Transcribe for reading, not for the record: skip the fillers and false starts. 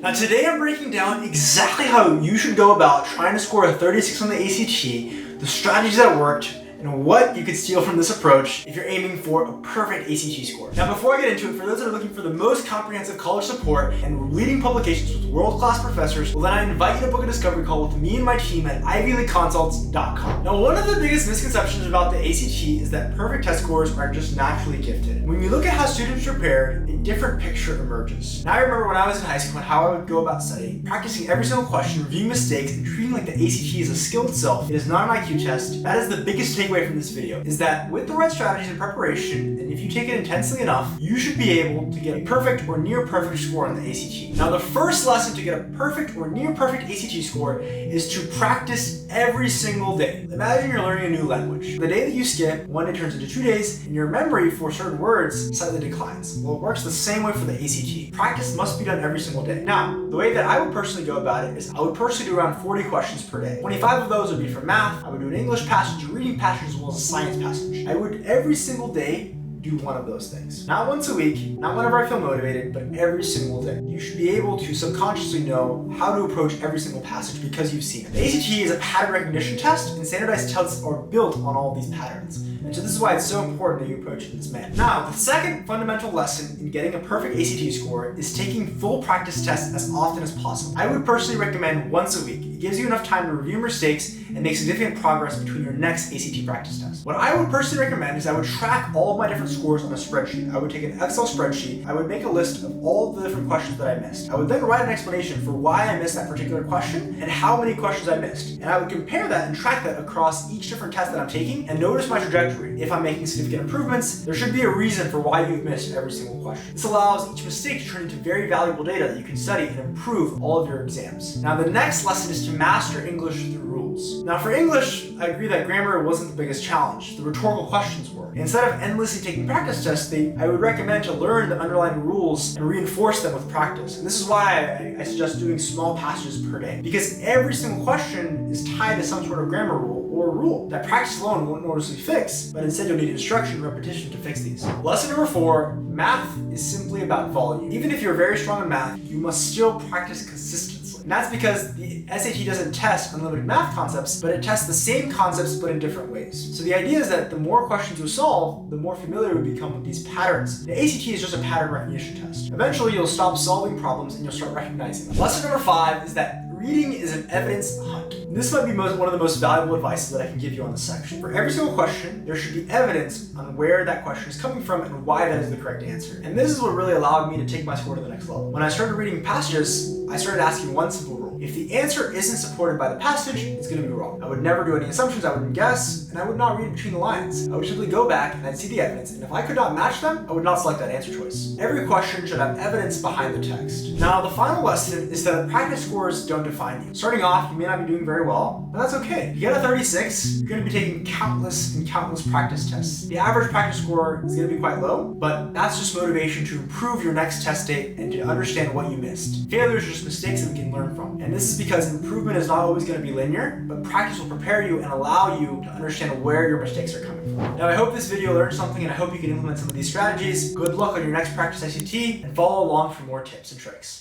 Now today I'm breaking down exactly how you should go about trying to score a 36 on the ACT, the strategies that worked, and what you could steal from this approach if you're aiming for a perfect ACT score. Now before I get into it, for those that are looking for the most comprehensive college support and leading publications with world-class professors, well then I invite you to book a discovery call with me and my team at ivyleagueconsults.com. Now one of the biggest misconceptions about the ACT is that perfect test scores are just naturally gifted. When you look at how students prepared, a different picture emerges. Now I remember when I was in high school and how I would go about studying, practicing every single question, reviewing mistakes, and treating like the ACT is a skill itself. It is not an IQ test. That is the biggest takeaway from this video, is that with the right strategies and preparation, and if you take it intensely enough, you should be able to get a perfect or near perfect score on the ACT. Now the first lesson to get a perfect or near perfect ACT score is to practice every single day. Imagine you're learning a new language. The day that you skip, one day turns into 2 days, and your memory for certain words slightly declines. Well, it works the same way for the ACT. Practice must be done every single day. Now, the way that I would personally go about it is I would personally do around 40 questions per day. 25 of those would be for math. I would do an English passage, a reading passage, as well as a science passage. I would every single day do one of those things. Not once a week, not whenever I feel motivated, but every single day. You should be able to subconsciously know how to approach every single passage because you've seen it. The ACT is a pattern recognition test, and standardized tests are built on all these patterns. And so this is why it's so important that you approach it in this manner. Now, the second fundamental lesson in getting a perfect ACT score is taking full practice tests as often as possible. I would personally recommend once a week. It gives you enough time to review mistakes and make significant progress between your next ACT practice test. What I would personally recommend is I would track all of my different scores on a spreadsheet. I would take an Excel spreadsheet. I would make a list of all the different questions that I missed. I would then write an explanation for why I missed that particular question and how many questions I missed. And I would compare that and track that across each different test that I'm taking and notice my trajectory. If I'm making significant improvements, there should be a reason for why you've missed every single question. This allows each mistake to turn into very valuable data that you can study and improve all of your exams. Now the next lesson is to master English through rules. Now for English, I agree that grammar wasn't the biggest challenge. The rhetorical questions were. Instead of endlessly taking practice tests, I would recommend to learn the underlying rules and reinforce them with practice. And this is why I suggest doing small passages per day. Because every single question is tied to some sort of grammar rule or rule that practice alone won't noticeably fix, but instead you'll need instruction and repetition to fix these. Lesson number 4, math is simply about volume. Even if you're very strong in math, you must still practice consistently. And that's because the SAT doesn't test unlimited math concepts, but it tests the same concepts but in different ways. So the idea is that the more questions you solve, the more familiar you become with these patterns. The ACT is just a pattern recognition test. Eventually you'll stop solving problems and you'll start recognizing them. Lesson number 5 is that reading is an evidence hunt. This might be one of the most valuable advices that I can give you on this section. For every single question, there should be evidence on where that question is coming from and why that is the correct answer. And this is what really allowed me to take my score to the next level. When I started reading passages, I started asking one simple rule. If the answer isn't supported by the passage, it's going to be wrong. I would never do any assumptions, I wouldn't guess, and I would not read between the lines. I would simply go back and I'd see the evidence, and if I could not match them, I would not select that answer choice. Every question should have evidence behind the text. Now, the final lesson is that practice scores don't define you. Starting off, you may not be doing very well, but that's okay. If you get a 36, you're going to be taking countless and countless practice tests. The average practice score is going to be quite low, but that's just motivation to improve your next test date and to understand what you missed. Failures are just mistakes that we can learn from. And this is because improvement is not always going to be linear, but practice will prepare you and allow you to understand where your mistakes are coming from. Now I hope this video learned something and I hope you can implement some of these strategies. Good luck on your next practice ACT and follow along for more tips and tricks.